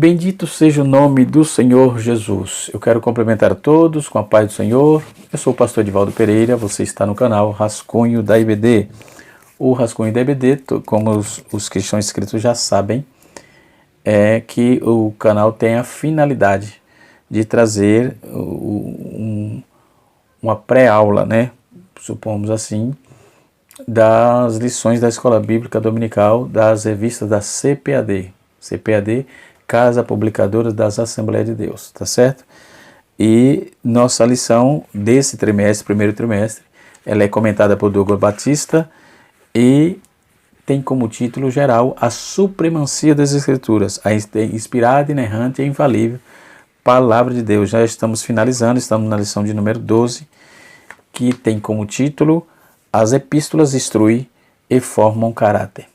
Bendito seja o nome do Senhor Jesus. Eu quero cumprimentar a todos com a paz do Senhor. Eu sou o pastor Edivaldo Pereira, você está no canal Rascunho da IBD. O Rascunho da IBD, como os cristãos inscritos já sabem, é que o canal tem a finalidade de trazer uma pré-aula, né? Supomos assim, das lições da Escola Bíblica Dominical das revistas da CPAD. CPAD, Casa Publicadora das Assembleias de Deus, tá certo? E nossa lição desse trimestre, primeiro trimestre, ela é comentada por Douglas Batista e tem como título geral A Supremacia das Escrituras, a inspirada, inerrante e infalível Palavra de Deus. Já estamos finalizando, estamos na lição de número 12, que tem como título As Epístolas instruem e formam caráter.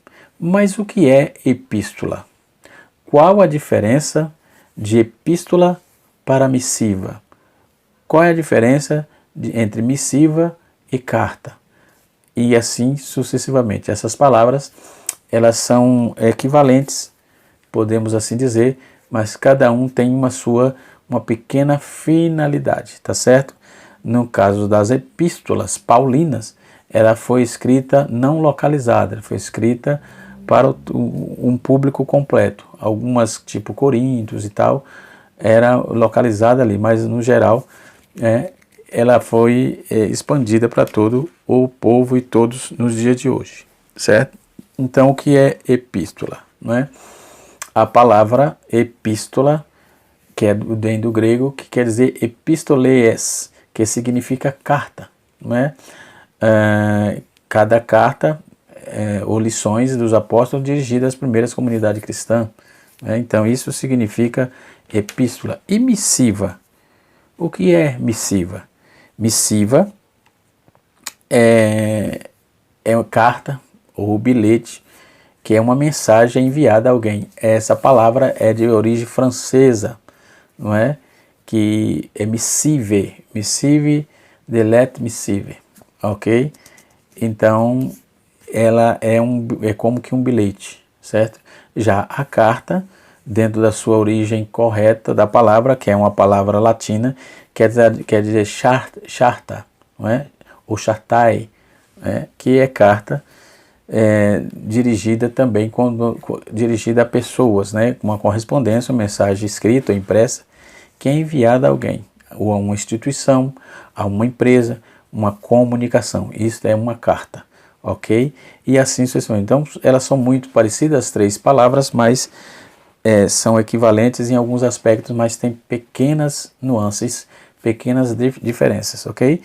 Mas o que é epístola? Qual a diferença de epístola para missiva? Qual é a diferença entre missiva e carta? E assim sucessivamente. Essas palavras, elas são equivalentes, podemos assim dizer, mas cada um tem uma pequena finalidade, tá certo? No caso das epístolas paulinas, ela foi escrita não localizada, foi escrita para um público completo. Algumas, tipo Coríntios e tal, era localizada ali, mas no geral ela foi expandida para todo o povo e todos nos dias de hoje, certo? Então, o que é epístola? Não é? A palavra epístola, que vem do grego, que quer dizer epistolees, que significa carta, não é? Cada carta ou lições dos apóstolos dirigidas às primeiras comunidades cristãs. Então, isso significa epístola. E missiva? O que é missiva? Missiva é uma carta ou bilhete, que é uma mensagem enviada a alguém. Essa palavra é de origem francesa, não é? Que é missive, missive de lettre missive, ok? Então, ela é como que um bilhete, certo? Já a carta, dentro da sua origem correta da palavra, que é uma palavra latina, quer dizer charta, não é? Ou chartae, né? Que é carta dirigida também dirigida a pessoas, né? Uma correspondência, uma mensagem escrita ou impressa, que é enviada a alguém, ou a uma instituição, a uma empresa, uma comunicação. Isso é uma carta, ok? E assim sucessivamente. Então, elas são muito parecidas, as três palavras, mas são equivalentes em alguns aspectos, mas tem pequenas nuances, pequenas diferenças, ok?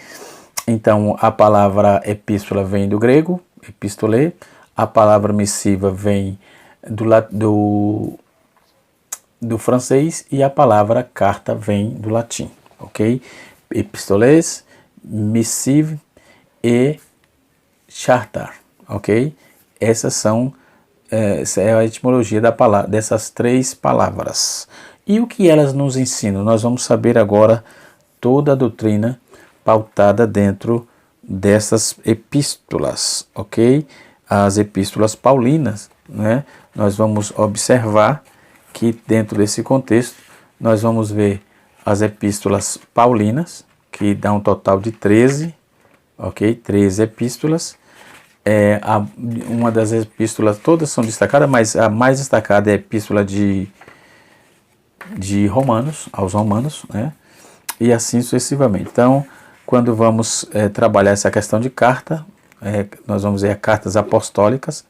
Então, a palavra epístola vem do grego, epistole, a palavra missiva vem do francês e a palavra carta vem do latim, ok? Epistoles, missive e chartar, ok? Essa é a etimologia dessas três palavras. E o que elas nos ensinam? Nós vamos saber agora toda a doutrina pautada dentro dessas epístolas, ok? As epístolas paulinas, né? Nós vamos observar que dentro desse contexto nós vamos ver as epístolas paulinas, que dá um total de 13, ok? 13 epístolas. Uma das epístolas, todas são destacadas, mas a mais destacada é a epístola de Romanos, aos Romanos, né? E assim sucessivamente. Então, quando vamos trabalhar essa questão de carta, nós vamos ver as cartas apostólicas,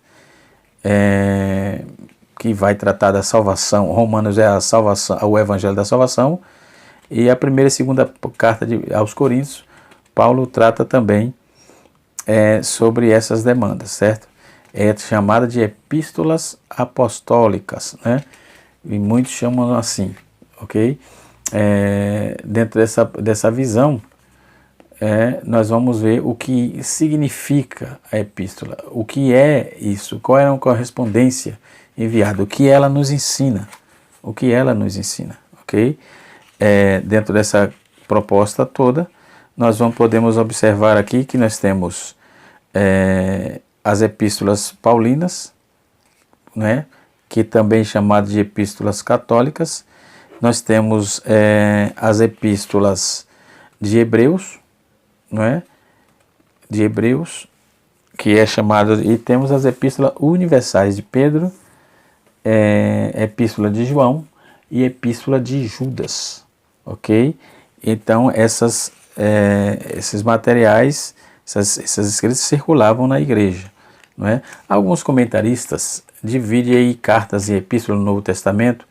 que vai tratar da salvação. Romanos é a salvação, o evangelho da salvação, e a primeira e segunda carta aos Coríntios, Paulo trata também sobre essas demandas, certo? É chamada de epístolas apostólicas, né? E muitos chamam assim, ok? Dentro dessa visão, nós vamos ver o que significa a epístola, o que é isso, qual é a correspondência enviada, o que ela nos ensina, ok? Dentro dessa proposta toda, nós podemos observar aqui que nós temos as epístolas paulinas, né? que também é chamado de epístolas católicas. Nós temos as epístolas de Hebreus, não é? De Hebreus, que é chamado, e temos as epístolas universais de Pedro, epístola de João e epístola de Judas, ok? Então esses materiais, essas escritas circulavam na igreja, não é? Alguns comentaristas dividem aí cartas e epístolas no Novo Testamento.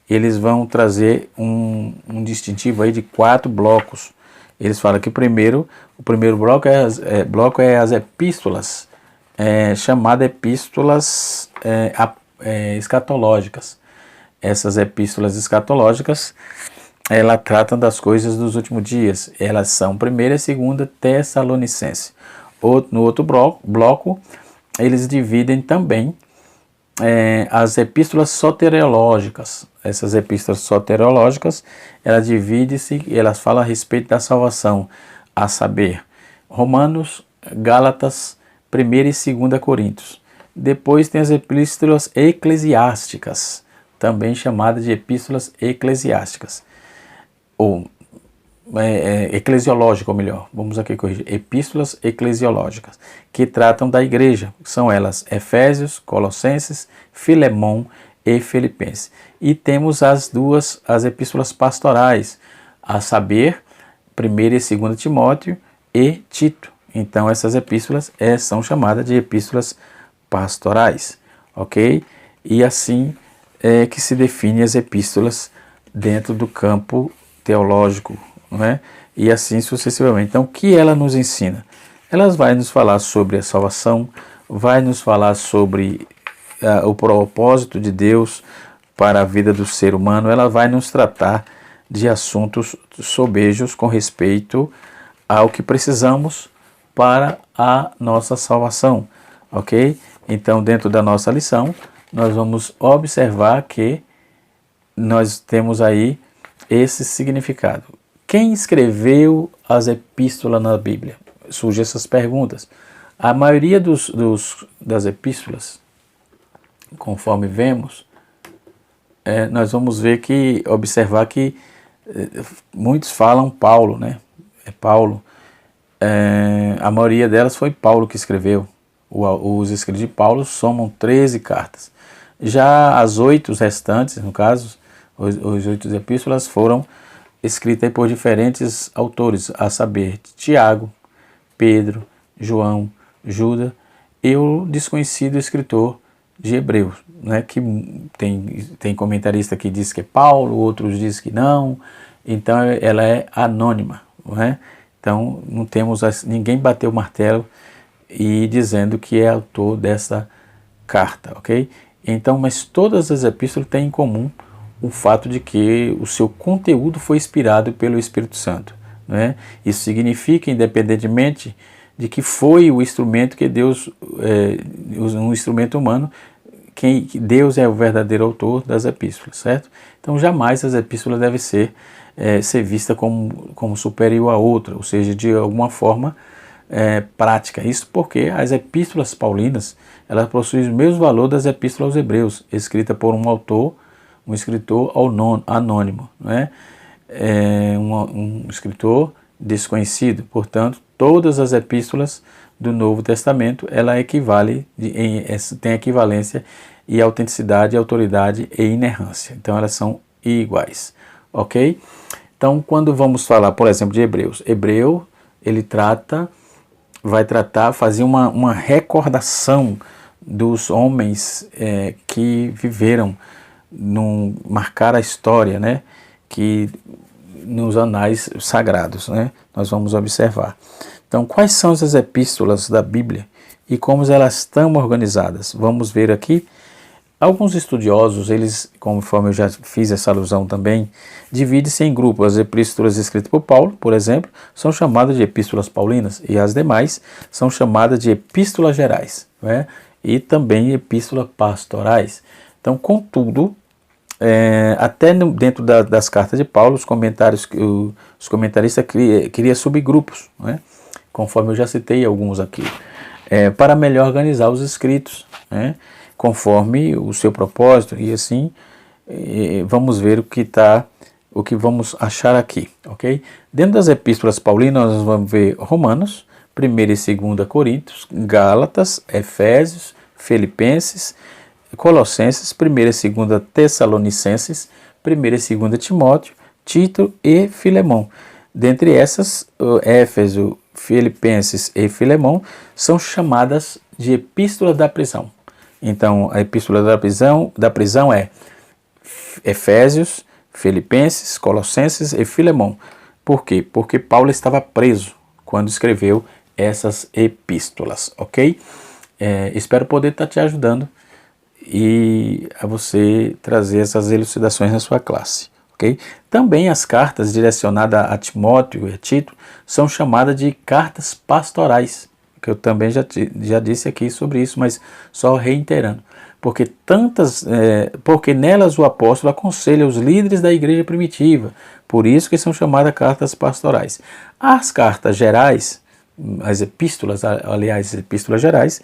Eles vão trazer um distintivo aí de 4 blocos. Eles falam que o primeiro bloco é as epístolas, chamadas epístolas escatológicas. Essas epístolas escatológicas, elas tratam das coisas dos últimos dias. Elas são 1ª e 2ª Tessalonicenses. No outro bloco, eles dividem também as epístolas soteriológicas. Essas epístolas soteriológicas, elas dividem-se e elas falam a respeito da salvação, a saber, Romanos, Gálatas, 1ª e 2ª Coríntios. Depois tem as epístolas eclesiásticas, também chamadas de epístolas eclesiásticas, ou eclesiológica, ou melhor, vamos aqui corrigir, epístolas eclesiológicas, que tratam da igreja, são elas Efésios, Colossenses, Filemão e Filipenses. E temos as epístolas pastorais, a saber, 1ª e 2ª Timóteo e Tito. Então essas epístolas são chamadas de epístolas pastorais, ok? E assim é que se define as epístolas dentro do campo teológico, não é? E assim sucessivamente. Então, o que ela nos ensina? Ela vai nos falar sobre a salvação, vai nos falar sobre o propósito de Deus para a vida do ser humano. Ela vai nos tratar de assuntos sobejos com respeito ao que precisamos para a nossa salvação, ok? Então, dentro da nossa lição, nós vamos observar que nós temos aí esse significado. Quem escreveu as epístolas na Bíblia? Surgem essas perguntas. A maioria das epístolas, conforme vemos, nós vamos observar que muitos falam Paulo, né? Paulo. A maioria delas foi Paulo que escreveu. Os escritos de Paulo somam 13 cartas. Já as 8 restantes, no caso, os 8 epístolas foram escritas por diferentes autores, a saber, Tiago, Pedro, João, Judas e o desconhecido escritor de Hebreus, né, que tem comentarista que diz que é Paulo, outros dizem que não, então ela é anônima, não é? Então não temos, ninguém bateu o martelo e dizendo que é autor dessa carta, ok? Então, mas todas as epístolas têm em comum o fato de que o seu conteúdo foi inspirado pelo Espírito Santo, né? Isso significa, independentemente de que foi o instrumento que Deus, um instrumento humano, que Deus é o verdadeiro autor das epístolas, certo? Então, jamais as epístolas devem ser vista como superior a outra, ou seja, de alguma forma prática. Isso porque as epístolas paulinas, elas possuem o mesmo valor das epístolas aos Hebreus, escrita por um escritor anônimo, né? Um escritor desconhecido. Portanto, todas as epístolas do Novo Testamento, ela tem equivalência e autenticidade, autoridade e inerrância. Então, elas são iguais, ok? Então, quando vamos falar, por exemplo, de Hebreus, ele vai fazer uma recordação dos homens que viveram, marcar a história, né? Que nos anais sagrados, né? Nós vamos observar. Então, quais são as epístolas da Bíblia e como elas estão organizadas? Vamos ver aqui. Alguns estudiosos, eles, conforme eu já fiz essa alusão também, dividem-se em grupos. As epístolas escritas por Paulo, por exemplo, são chamadas de epístolas paulinas e as demais são chamadas de epístolas gerais, né? E também epístolas pastorais. Então, contudo, até dentro das cartas de Paulo, os comentaristas criam subgrupos, né? Conforme eu já citei alguns aqui, para melhor organizar os escritos, né? conforme o seu propósito, e assim vamos ver o que vamos achar aqui, ok? Dentro das epístolas paulinas nós vamos ver Romanos, 1ª e 2ª Coríntios, Gálatas, Efésios, Filipenses, Colossenses, 1ª e 2ª Tessalonicenses, 1ª e 2ª Timóteo, Tito e Filemão. Dentre essas, Éfeso, Filipenses e Filemão são chamadas de epístola da prisão. Então, a epístola da prisão é Efésios, Filipenses, Colossenses e Filemão. Por quê? Porque Paulo estava preso quando escreveu essas epístolas, ok? Espero poder estar te ajudando e a você trazer essas elucidações na sua classe, ok? Também as cartas direcionadas a Timóteo e a Tito são chamadas de cartas pastorais, que eu também já disse aqui sobre isso, mas só reiterando. Porque nelas o apóstolo aconselha os líderes da igreja primitiva, por isso que são chamadas cartas pastorais. As cartas gerais, as epístolas gerais,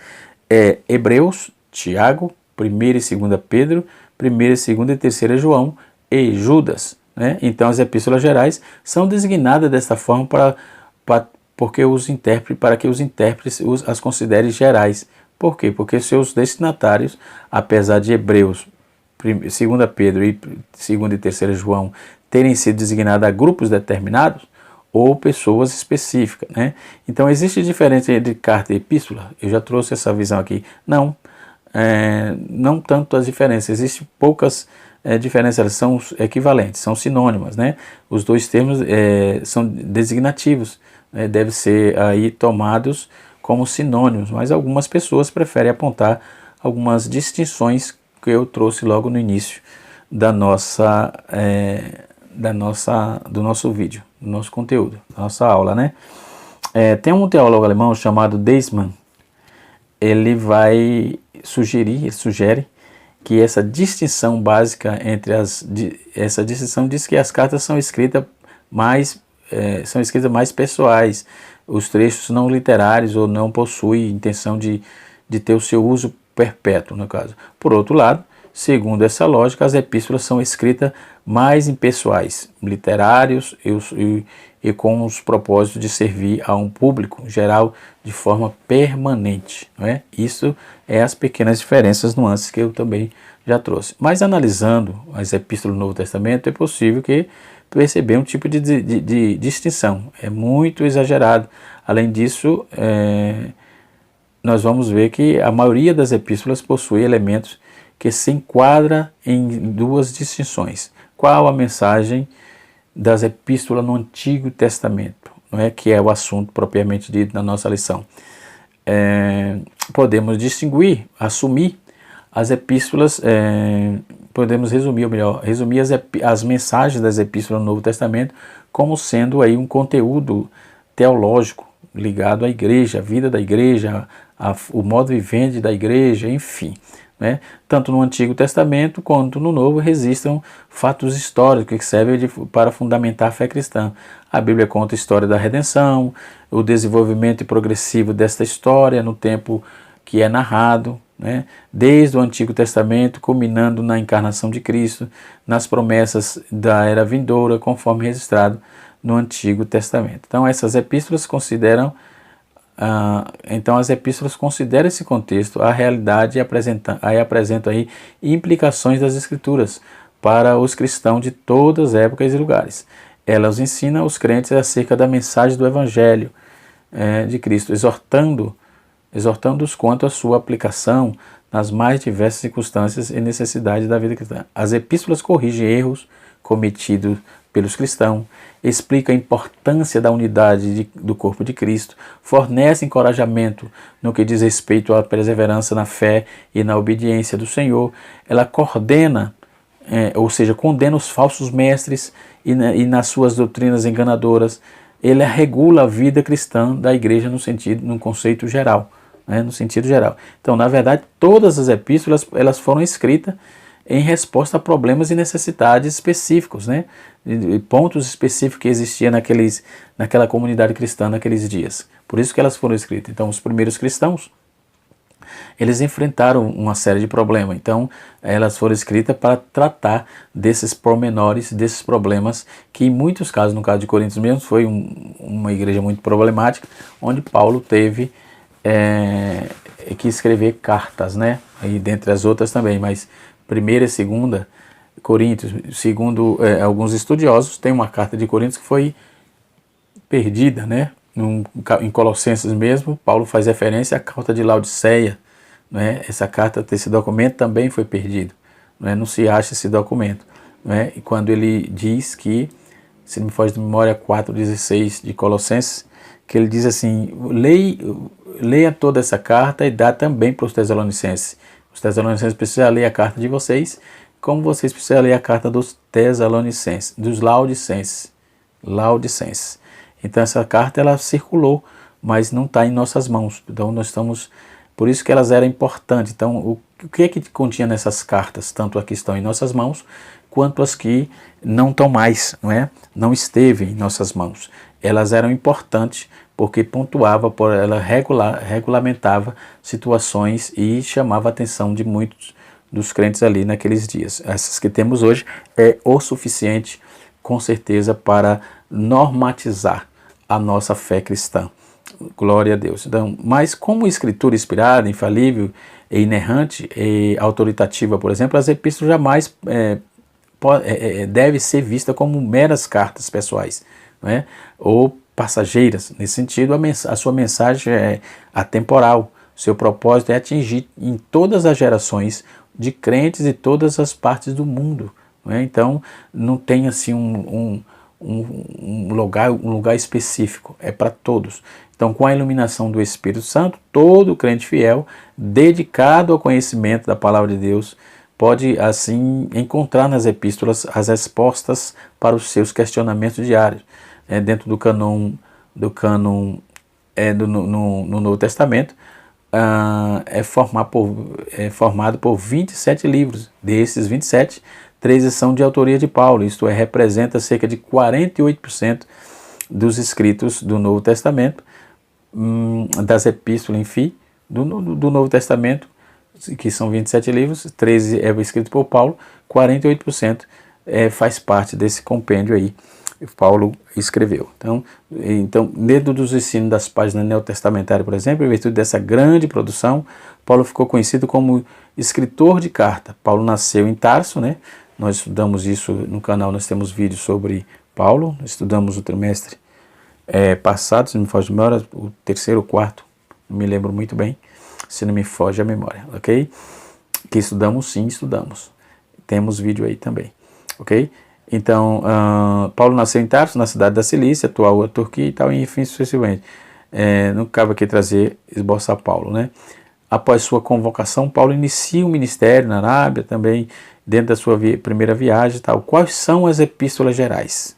Hebreus, Tiago, 1ª e 2ª Pedro, 1ª, 2ª e 3ª João e Judas, né? Então as epístolas gerais são designadas desta forma para que os intérpretes as considerem gerais. Por quê? Porque seus destinatários, apesar de Hebreus, 2ª Pedro e 2ª e 3ª João terem sido designados a grupos determinados ou pessoas específicas, né? Então existe diferença entre carta e epístola? Eu já trouxe essa visão aqui. Não. Não tanto as diferenças, existem poucas diferenças, elas são equivalentes, são sinônimas, né? Os dois termos são designativos, devem ser aí tomados como sinônimos, mas algumas pessoas preferem apontar algumas distinções que eu trouxe logo no início do nosso vídeo, do nosso conteúdo, da nossa aula, né? Tem um teólogo alemão chamado Deismann. Ele sugere que essa distinção básica essa distinção diz que as cartas são escritas mais pessoais, os trechos não literários ou não possuem intenção de ter o seu uso perpétuo, no caso. Por outro lado, segundo essa lógica, as epístolas são escritas mais impessoais, literários e com os propósitos de servir a um público geral de forma permanente, não é? Isso é as pequenas diferenças, nuances que eu também já trouxe. Mas analisando as epístolas do Novo Testamento, é possível que perceber um tipo de distinção. É muito exagerado. Além disso, nós vamos ver que a maioria das epístolas possui elementos que se enquadram em duas distinções. Qual a mensagem das epístolas no Antigo Testamento, não é? Que é o assunto propriamente dito na nossa lição. Podemos distinguir, assumir as epístolas, podemos resumir, ou melhor, resumir as mensagens das epístolas no Novo Testamento como sendo aí um conteúdo teológico ligado à igreja, à vida da igreja, o modo vivente da igreja, enfim, né? Tanto no Antigo Testamento quanto no Novo registram fatos históricos que servem para fundamentar a fé cristã. A Bíblia conta a história da redenção, o desenvolvimento progressivo desta história no tempo que é narrado, né? Desde o Antigo Testamento, culminando na encarnação de Cristo, nas promessas da era vindoura, conforme registrado no Antigo Testamento. Então, essas epístolas consideram esse contexto, a realidade, e apresentam aí implicações das Escrituras para os cristãos de todas as épocas e lugares. Elas ensinam os crentes acerca da mensagem do Evangelho de Cristo, exortando-os quanto à sua aplicação nas mais diversas circunstâncias e necessidades da vida cristã. As epístolas corrigem erros cometidos pelos cristãos, explica a importância da unidade do corpo de Cristo, fornece encorajamento no que diz respeito à perseverança na fé e na obediência do Senhor. Ela coordena, ou seja, condena os falsos mestres e nas suas doutrinas enganadoras. Ele regula a vida cristã da igreja num conceito geral, né, no sentido geral. Então, na verdade, todas as epístolas elas foram escritas em resposta a problemas e necessidades específicos, né, de pontos específicos que existiam naquela comunidade cristã naqueles dias. Por isso que elas foram escritas. Então, os primeiros cristãos, eles enfrentaram uma série de problemas. Então, elas foram escritas para tratar desses pormenores, desses problemas, que em muitos casos, no caso de Coríntios mesmo, foi uma igreja muito problemática, onde Paulo teve que escrever cartas, né? E dentre as outras também, mas primeira e segunda Coríntios, segundo alguns estudiosos, tem uma carta de Coríntios que foi perdida, né? Em Colossenses mesmo, Paulo faz referência à carta de Laodiceia, né? Essa carta, esse documento também foi perdido, né? Não se acha esse documento, né? E quando ele diz que, se não me foge de memória, 4,16 de Colossenses, que ele diz assim: leia toda essa carta e dá também para os Tessalonicenses. Os Tessalonicenses precisam ler a carta de vocês, como vocês precisam ler a carta dos Tessalonicenses, dos Laodicenses. Então essa carta ela circulou, mas não está em nossas mãos. Então nós estamos, por isso que elas eram importantes. Então o que é que continha nessas cartas, tanto as que estão em nossas mãos, quanto as que não estão mais, não é? Não esteve em nossas mãos. Elas eram importantes porque pontuava, ela regulamentava situações e chamava a atenção de muitos dos crentes ali naqueles dias. Essas que temos hoje é o suficiente, com certeza, para normatizar a nossa fé cristã. Glória a Deus. Então, mas como escritura inspirada, infalível, e inerrante e autoritativa, por exemplo, as epístolas jamais deve ser vista como meras cartas pessoais, não é? Ou passageiras. Nesse sentido, a sua mensagem é atemporal. Seu propósito é atingir em todas as gerações de crentes de todas as partes do mundo, não é? Então, não tem assim um lugar específico, é para todos. Então, com a iluminação do Espírito Santo, todo crente fiel, dedicado ao conhecimento da palavra de Deus, pode assim encontrar nas epístolas as respostas para os seus questionamentos diários. Dentro do cânon no Novo Testamento, é formado por 27 livros. Desses 27, 13 são de autoria de Paulo, isto é, representa cerca de 48% dos escritos do Novo Testamento, das epístolas, enfim, do Novo Testamento, que são 27 livros, 13 é escrito por Paulo, 48% faz parte desse compêndio aí, Paulo escreveu. Então, dentro dos ensinos das páginas neotestamentárias, por exemplo, em virtude dessa grande produção, Paulo ficou conhecido como escritor de carta. Paulo nasceu em Tarso, né? Nós estudamos isso no canal, nós temos vídeos sobre Paulo, estudamos o trimestre passado, se não me foge a memória, o terceiro ou quarto, não me lembro muito bem, se não me foge a memória, ok? Que estudamos, sim, estudamos. Temos vídeo aí também, ok? Então, Paulo nasceu em Tarso, na cidade da Cilícia, atual Turquia e tal, e enfim, sucessivamente. Não cabe aqui esboçar Paulo, né? Após sua convocação, Paulo inicia um ministério na Arábia, também dentro da sua primeira viagem e tal. Quais são as epístolas gerais?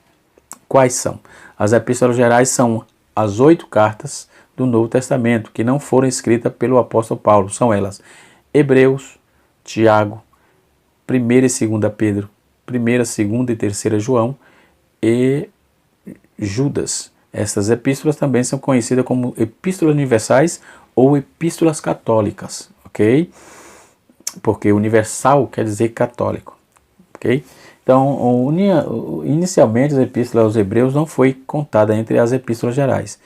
Quais são? As epístolas gerais são as 8 cartas do Novo Testamento, que não foram escritas pelo apóstolo Paulo. São elas: Hebreus, Tiago, 1ª e 2ª Pedro, 1ª, 2ª e 3ª João e Judas. Essas epístolas também são conhecidas como epístolas universais ou epístolas católicas, ok? Porque universal quer dizer católico, ok? Então, inicialmente as epístolas aos Hebreus não foi contada entre as epístolas gerais.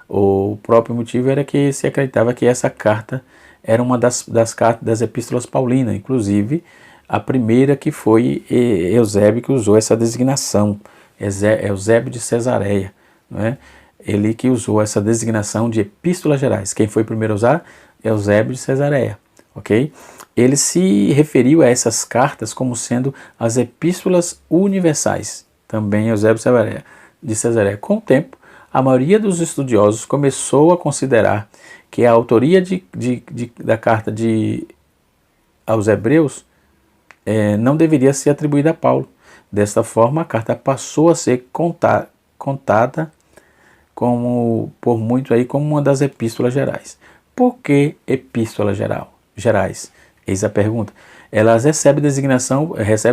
O próprio motivo era que se acreditava que essa carta era uma das cartas das epístolas paulinas, inclusive a primeira que foi Eusébio que usou essa designação, Eusébio de Cesareia, não é? Ele que usou essa designação de epístolas gerais. Quem foi primeiro a usar? Eusébio de Cesareia, ok? Ele se referiu a essas cartas como sendo as epístolas universais, também Eusébio de Cesareia. Com o tempo, a maioria dos estudiosos começou a considerar que a autoria da carta aos Hebreus não deveria ser atribuída a Paulo. Desta forma, a carta passou a ser contada por muito aí como uma das epístolas gerais. Por que epístolas gerais? Eis a pergunta. Elas recebem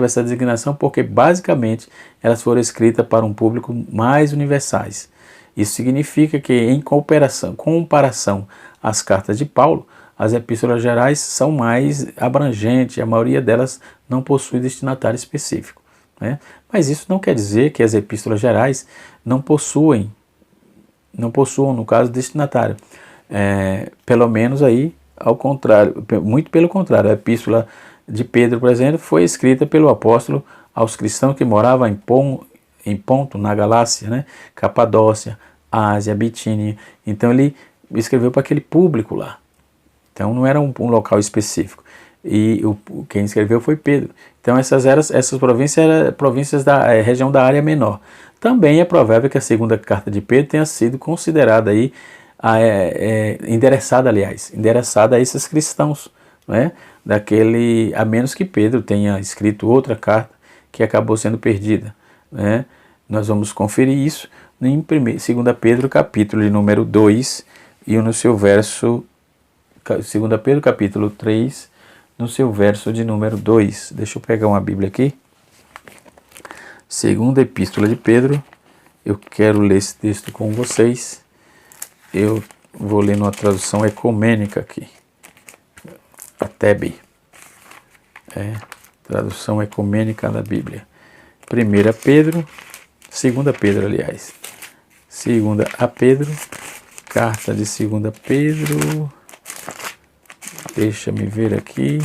essa designação porque basicamente elas foram escritas para um público mais universais. Isso significa que, em comparação às cartas de Paulo, as epístolas gerais são mais abrangentes, a maioria delas não possui destinatário específico, né? Mas isso não quer dizer que as epístolas gerais não possuam, no caso, destinatário. Pelo menos aí, ao contrário, muito pelo contrário, a epístola de Pedro, por exemplo, foi escrita pelo apóstolo aos cristãos que moravam em Ponto, na Galácia, né? Capadócia, Ásia, Bitínia. Então ele escreveu para aquele público lá. Então não era um local específico. E quem escreveu foi Pedro. Então essas províncias eram províncias da região da Área Menor. Também é provável que a segunda carta de Pedro tenha sido considerada aí, endereçada a esses cristãos, né? A menos que Pedro tenha escrito outra carta que acabou sendo perdida, né? Nós vamos conferir isso em 2 Pedro, capítulo de número 2, e no seu verso, 2 Pedro, capítulo 3, no seu verso de número 2. Deixa eu pegar uma Bíblia aqui. Segunda Epístola de Pedro, eu quero ler esse texto com vocês. Eu vou ler numa tradução ecumênica aqui, a TEB, tradução ecumênica da Bíblia. 2 Pedro, aliás. 2 a Pedro, carta de 2 Pedro, deixa-me ver aqui.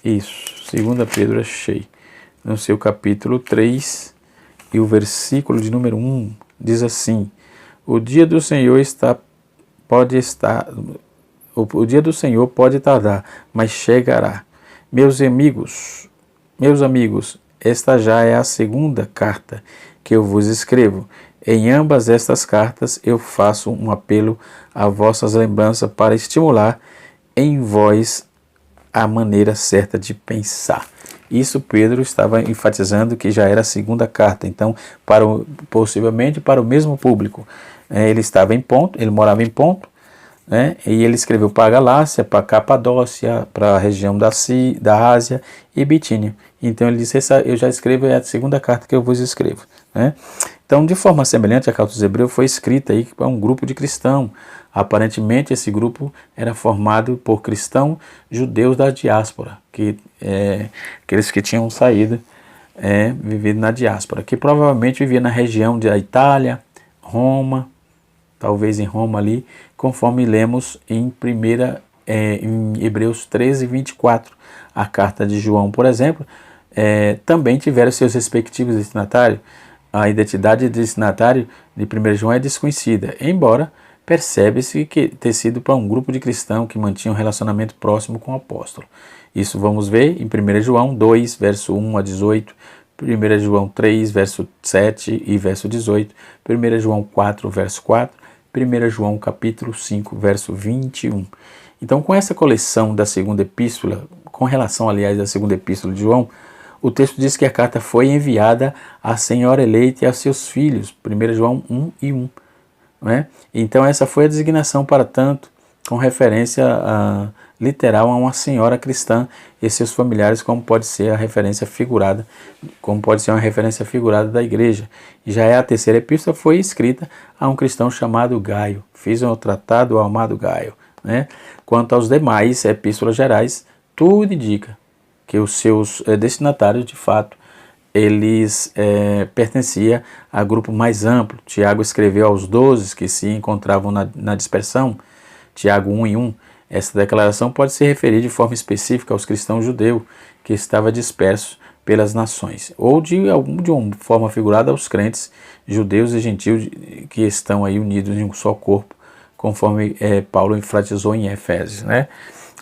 Isso, 2 Pedro achei. No seu capítulo 3 e o versículo de número 1 diz assim: O dia do Senhor pode tardar, mas chegará. Meus amigos, esta já é a segunda carta que eu vos escrevo. Em ambas estas cartas eu faço um apelo a vossas lembranças para estimular em vós a maneira certa de pensar. Isso Pedro estava enfatizando que já era a segunda carta, então possivelmente para o mesmo público. Ele estava em Ponto, ele morava em Ponto, né? E ele escreveu para a Galácia, para a Capadócia, para a região da Ásia e Bitínia. Então ele disse: eu já escrevo, é a segunda carta que eu vos escrevo, né? Então, de forma semelhante, a carta dos Hebreus foi escrita aí para um grupo de cristãos. Aparentemente, esse grupo era formado por cristãos judeus da diáspora, aqueles que tinham saído, vivido na diáspora, que provavelmente vivia na região da Itália, Roma, talvez em Roma ali, conforme lemos em Hebreus 13, 24. A carta de João, por exemplo, também tiveram seus respectivos destinatários. A identidade de destinatário de 1 João é desconhecida, embora percebe-se que ter sido para um grupo de cristãos que mantinham um relacionamento próximo com o apóstolo. Isso vamos ver em 1 João 2, verso 1 a 18, 1 João 3, verso 7 e verso 18, 1 João 4, verso 4, 1 João capítulo 5, verso 21. Então, com essa coleção da segunda epístola, com relação, aliás, à segunda epístola de João, o texto diz que a carta foi enviada à senhora eleita e aos seus filhos, 1 João 1 e 1. Né? Então essa foi a designação para tanto, com referência literal a uma senhora cristã e seus familiares, como pode ser uma referência figurada da igreja. E já a terceira epístola foi escrita a um cristão chamado Gaio. Fiz um tratado ao amado Gaio. Né? Quanto aos demais epístolas gerais, tudo indica que os seus destinatários, de fato, eles pertenciam a grupo mais amplo. Tiago escreveu aos 12 que se encontravam na dispersão, Tiago 1 e 1. Essa declaração pode se referir de forma específica aos cristãos judeus que estavam dispersos pelas nações, ou de uma forma figurada aos crentes judeus e gentios que estão aí unidos em um só corpo, conforme Paulo enfatizou em Efésios, né?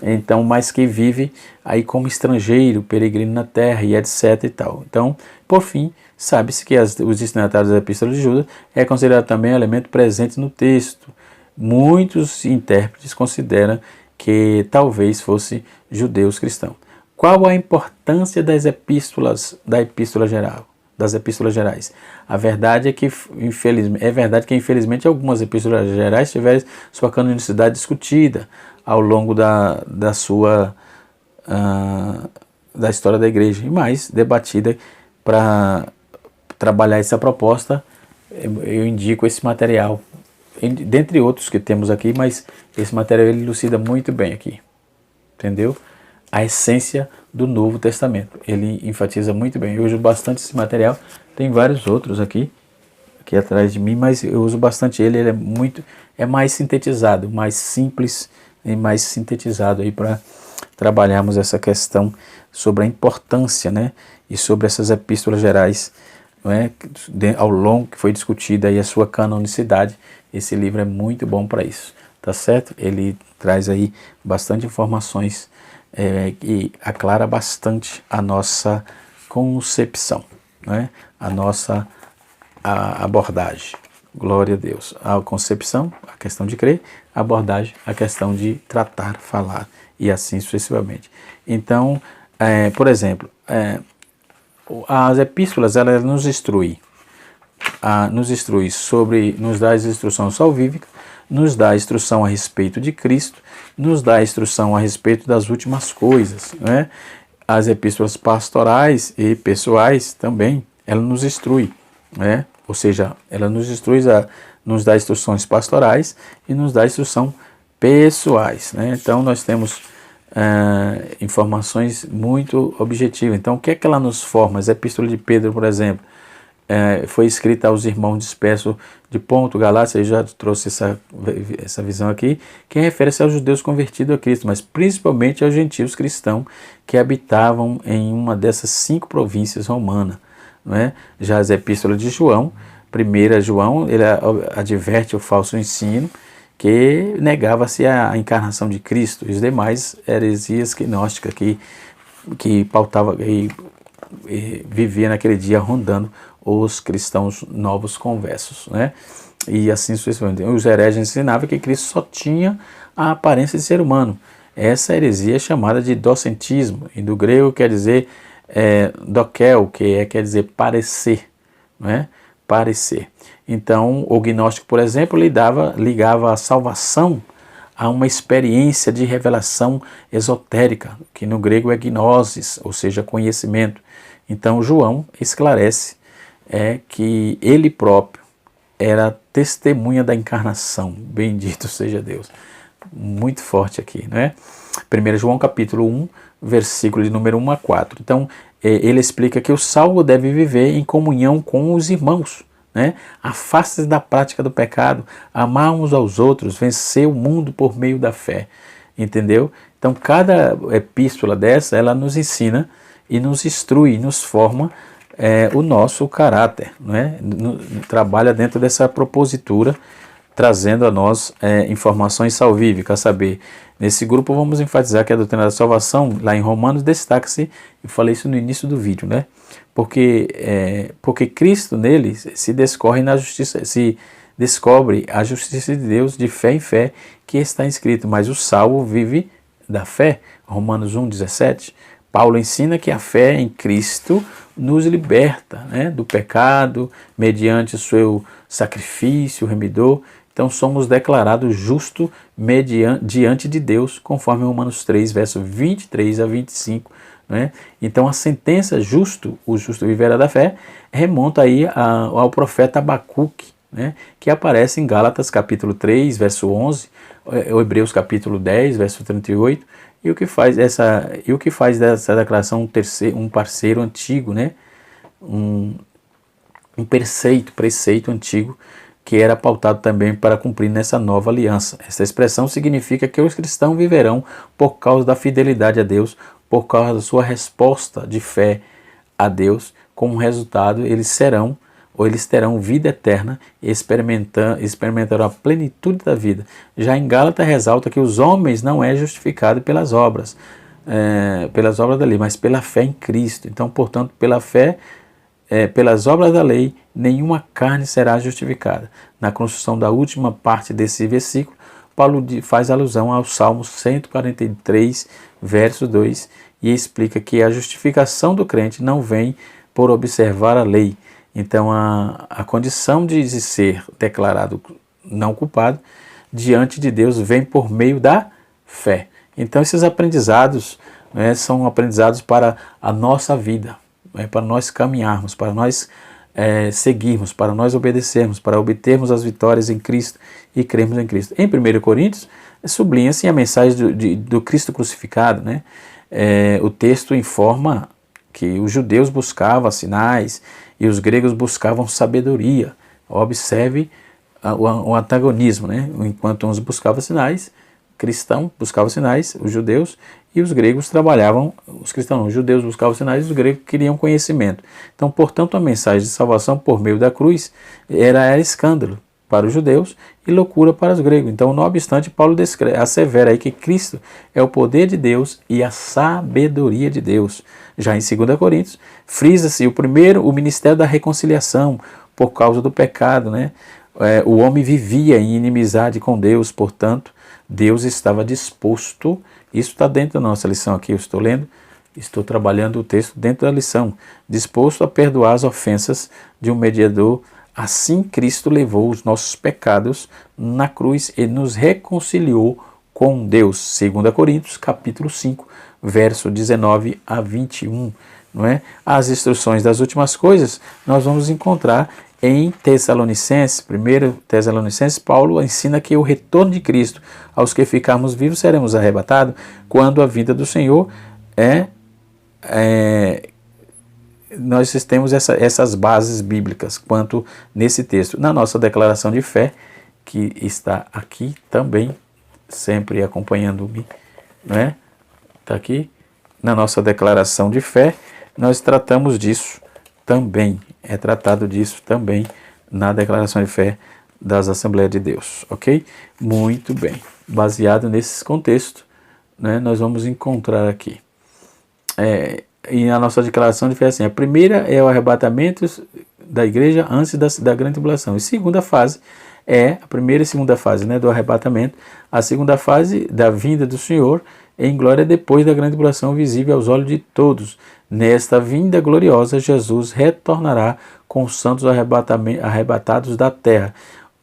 Então, mas que vive aí como estrangeiro, peregrino na terra e etc e tal. Então, por fim, sabe-se que os destinatários da Epístola de Judas é considerado também um elemento presente no texto. Muitos intérpretes consideram que talvez fosse judeus cristãos. Qual a importância das epístolas das epístolas gerais? A verdade é que infelizmente algumas epístolas gerais tiveram sua canonicidade discutida ao longo da história da igreja, e mais debatida. Para trabalhar essa proposta, eu indico esse material dentre outros que temos aqui, mas esse material ele elucida muito bem aqui, entendeu? A essência do Novo Testamento, ele enfatiza muito bem. Eu uso bastante esse material, tem vários outros aqui atrás de mim, mas eu uso bastante ele é mais sintetizado, mais simples e mais sintetizado aí para trabalharmos essa questão sobre a importância, né, e sobre essas epístolas gerais, não é, ao longo que foi discutida aí a sua canonicidade. Esse livro é muito bom para isso, tá certo? Ele traz aí bastante informações e aclara bastante a nossa concepção, né, a nossa abordagem. Glória a Deus. A concepção, a questão de crer, a abordagem, a questão de tratar, falar e assim sucessivamente. Então, por exemplo, as epístolas, elas nos instruem sobre, nos dá as instruções salvíficas, nos dá a instrução a respeito de Cristo, nos dá a instrução a respeito das últimas coisas, né? As epístolas pastorais e pessoais também, ela nos instrui, né? Ou seja, ela nos instrui, nos dá instruções pastorais e nos dá instrução pessoais, né? Então nós temos informações muito objetivas. Então o que é que ela nos forma? As epístolas de Pedro, por exemplo, foi escrita aos irmãos dispersos de Ponto, Galácia, eu já trouxe essa visão aqui, que refere-se aos judeus convertidos a Cristo, mas principalmente aos gentios cristãos que habitavam em uma dessas 5 províncias romanas. Não é? Já as epístolas de João, 1 João, ele adverte o falso ensino, que negava-se a encarnação de Cristo, e os demais heresias gnósticas que pautava e vivia naquele dia rondando os cristãos novos conversos, né? E assim sucessivamente. Os hereges ensinavam que Cristo só tinha a aparência de ser humano. Essa heresia é chamada de docentismo, e do grego quer dizer dokel, que quer dizer parecer, não é? Parecer. Então, o gnóstico, por exemplo, ligava a salvação a uma experiência de revelação esotérica, que no grego é gnosis, ou seja, conhecimento. Então, João esclarece que ele próprio era testemunha da encarnação. Bendito seja Deus. Muito forte aqui, não é? 1 João capítulo 1, versículo de número 1 a 4. Então, ele explica que o salvo deve viver em comunhão com os irmãos, né? Afaste-se da prática do pecado, amar uns aos outros, vencer o mundo por meio da fé. Entendeu? Então, cada epístola dessa, ela nos ensina e nos instrui, nos forma o nosso caráter, né? Trabalha dentro dessa propositura, trazendo a nós informações salvíficas, a saber, nesse grupo vamos enfatizar que a doutrina da salvação, lá em Romanos, destaca-se, eu falei isso no início do vídeo, né? Porque Cristo nele se descobre a justiça de Deus de fé em fé, que está escrito, mas o salvo vive da fé, Romanos 1,17. Paulo ensina que a fé em Cristo nos liberta, né, do pecado, mediante o seu sacrifício remidor. Então somos declarados justos diante de Deus, conforme Romanos 3, verso 23 a 25. Né? Então a sentença o justo viverá da fé, remonta aí ao profeta Abacuque, né, que aparece em Gálatas capítulo 3, verso 11, Hebreus capítulo 10, verso 38, e o que faz dessa declaração um parceiro antigo, né? um preceito antigo que era pautado também para cumprir nessa nova aliança. Essa expressão significa que os cristãos viverão por causa da fidelidade a Deus, por causa da sua resposta de fé a Deus. Como resultado, eles terão vida eterna e experimentarão a plenitude da vida. Já em Gálatas ressalta que os homens não é justificado pelas obras da lei, mas pela fé em Cristo. Então, portanto, pela fé, pelas obras da lei, nenhuma carne será justificada. Na construção da última parte desse versículo, Paulo faz alusão ao Salmo 143, verso 2, e explica que a justificação do crente não vem por observar a lei. Então, a condição de ser declarado não culpado diante de Deus vem por meio da fé. Então, esses aprendizados, né, são aprendizados para a nossa vida, né, para nós caminharmos, para nós seguirmos, para nós obedecermos, para obtermos as vitórias em Cristo e crermos em Cristo. Em 1 Coríntios, sublinha-se a mensagem do Cristo crucificado, né? O texto informa que os judeus buscavam sinais e os gregos buscavam sabedoria. Observe o antagonismo, né? Enquanto uns buscavam sinais, cristãos buscavam sinais, os judeus, e os gregos trabalhavam, os cristãos, os judeus buscavam sinais, os gregos queriam conhecimento. Então, portanto, a mensagem de salvação por meio da cruz era escândalo para os judeus e loucura para os gregos. Então, não obstante, Paulo assevera aí que Cristo é o poder de Deus e a sabedoria de Deus. Já em 2 Coríntios, frisa-se o ministério da reconciliação por causa do pecado, né? O homem vivia em inimizade com Deus, portanto, Deus estava disposto, isso está dentro da nossa lição aqui, eu estou lendo, estou trabalhando o texto dentro da lição, disposto a perdoar as ofensas de um mediador. Assim Cristo levou os nossos pecados na cruz e nos reconciliou com Deus. 2 Coríntios, capítulo 5, verso 19 a 21. Não é? As instruções das últimas coisas nós vamos encontrar em Tessalonicenses. 1 Tessalonicenses, Paulo ensina que o retorno de Cristo aos que ficarmos vivos seremos arrebatados quando a vinda do Senhor nós temos essas bases bíblicas quanto nesse texto. Na nossa declaração de fé, que está aqui também, sempre acompanhando-me, não é? Está aqui. Na nossa declaração de fé, nós tratamos disso também. É tratado disso também na declaração de fé das Assembleias de Deus, ok? Muito bem. Baseado nesses contextos, né, nós vamos encontrar aqui. E a nossa declaração de fé é assim: a primeira é o arrebatamento da igreja antes da grande tribulação. E segunda fase é a primeira e segunda fase, né, do arrebatamento. A segunda fase da vinda do Senhor em glória depois da grande tribulação visível aos olhos de todos. Nesta vinda gloriosa, Jesus retornará com os santos arrebatados da terra,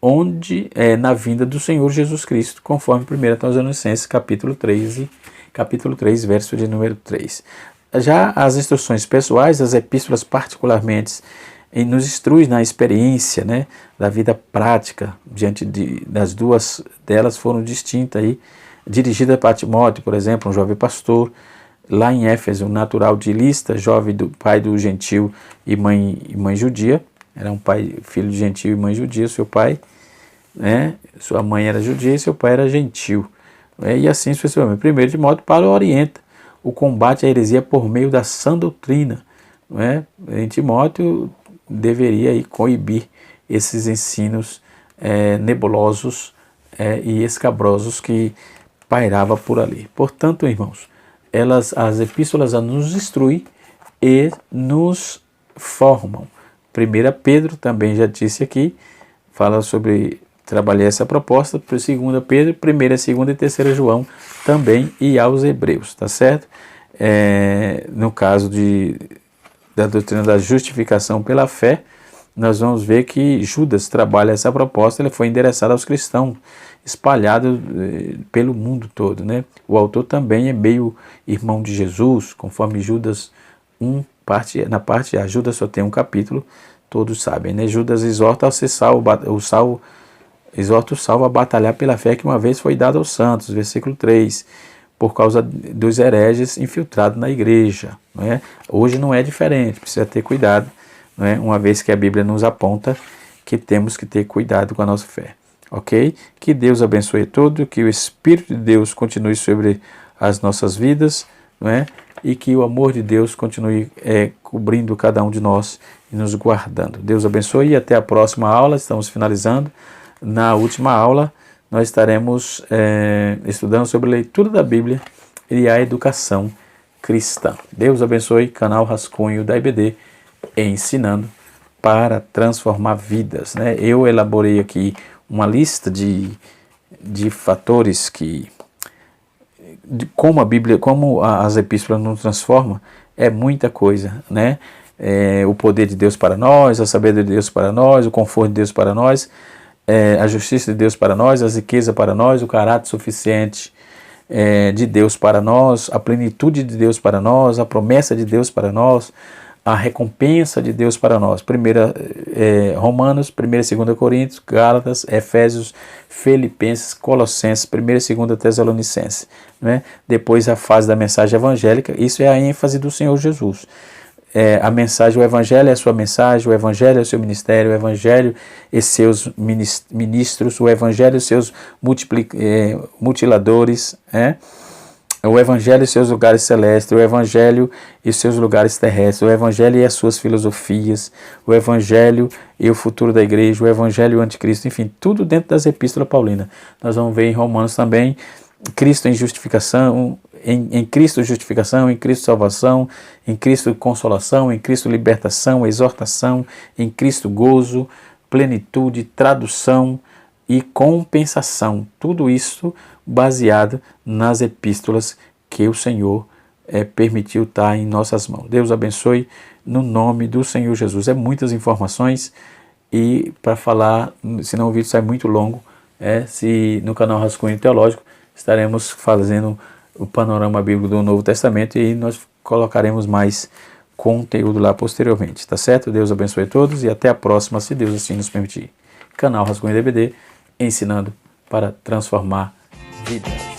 onde na vinda do Senhor Jesus Cristo, conforme 1 Tessalonicenses capítulo 3, verso de número 3. Já as instruções pessoais, as epístolas particularmente, nos instrui na experiência, né, da vida prática, diante das duas delas foram distintas aí, dirigida para Timóteo, por exemplo, um jovem pastor, lá em Éfeso, um natural de Lista, jovem do pai do gentil e mãe judia, era um filho de gentil e mãe judia, seu pai, né, sua mãe era judia e seu pai era gentil, e assim sucessivamente. Primeiro Timóteo, Paulo orienta o combate à heresia por meio da sã doutrina, não é? Em Timóteo deveria aí coibir esses ensinos nebulosos e escabrosos que pairava por ali. Portanto, irmãos, as epístolas nos instruem e nos formam. 1 Pedro também já disse aqui, fala sobre trabalhar essa proposta, por 2 Pedro, 1, 2 e 3 João também, e aos Hebreus, tá certo? No caso da doutrina da justificação pela fé, nós vamos ver que Judas trabalha essa proposta, ele foi endereçado aos cristãos, espalhado pelo mundo todo, né? O autor também é meio irmão de Jesus, conforme Judas 1, na parte A. Judas só tem um capítulo, todos sabem, né? Judas exorta a ser exorta o salvo a batalhar pela fé que uma vez foi dada aos santos, versículo 3, por causa dos hereges infiltrados na igreja, não é? Hoje não é diferente, precisa ter cuidado, não é? Uma vez que a Bíblia nos aponta que temos que ter cuidado com a nossa fé, ok? Que Deus abençoe tudo, que o Espírito de Deus continue sobre as nossas vidas, não é? E que o amor de Deus continue cobrindo cada um de nós e nos guardando. Deus abençoe e até a próxima aula, estamos finalizando. Na última aula, nós estaremos estudando sobre a leitura da Bíblia e a educação cristã. Deus abençoe, canal Rascunho da IBD, ensinando para transformar vidas, né? Eu elaborei aqui uma lista de fatores como a Bíblia, como as epístolas nos transformam, é muita coisa, né? O poder de Deus para nós, a sabedoria de Deus para nós, o conforto de Deus para nós, a justiça de Deus para nós, a riqueza para nós, o caráter suficiente de Deus para nós, a plenitude de Deus para nós, a promessa de Deus para nós, a recompensa de Deus para nós. Romanos, 1ª e 2ª Coríntios, Gálatas, Efésios, Filipenses, Colossenses, 1ª e 2ª Tessalonicenses. Né? Depois a fase da mensagem evangélica, isso é a ênfase do Senhor Jesus. A mensagem, o Evangelho é a sua mensagem, o Evangelho é o seu ministério, o Evangelho e seus ministros, o Evangelho e seus mutiladores, o Evangelho e seus lugares celestes, o Evangelho e seus lugares terrestres, o Evangelho e as suas filosofias, o Evangelho e o futuro da igreja, o Evangelho e o anticristo, enfim, tudo dentro das epístolas paulinas. Nós vamos ver em Romanos também, Cristo em justificação, em Cristo justificação, em Cristo salvação, em Cristo consolação, em Cristo libertação, exortação, em Cristo gozo, plenitude, tradução e compensação. Tudo isso baseado nas epístolas que o Senhor permitiu estar em nossas mãos. Deus abençoe no nome do Senhor Jesus. É muitas informações e para falar, senão o vídeo sai muito longo, se no canal Rascunho Teológico estaremos fazendo o panorama bíblico do Novo Testamento e nós colocaremos mais conteúdo lá posteriormente, tá certo? Deus abençoe a todos e até a próxima, se Deus assim nos permitir. Canal Rascunho DBD, ensinando para transformar vidas.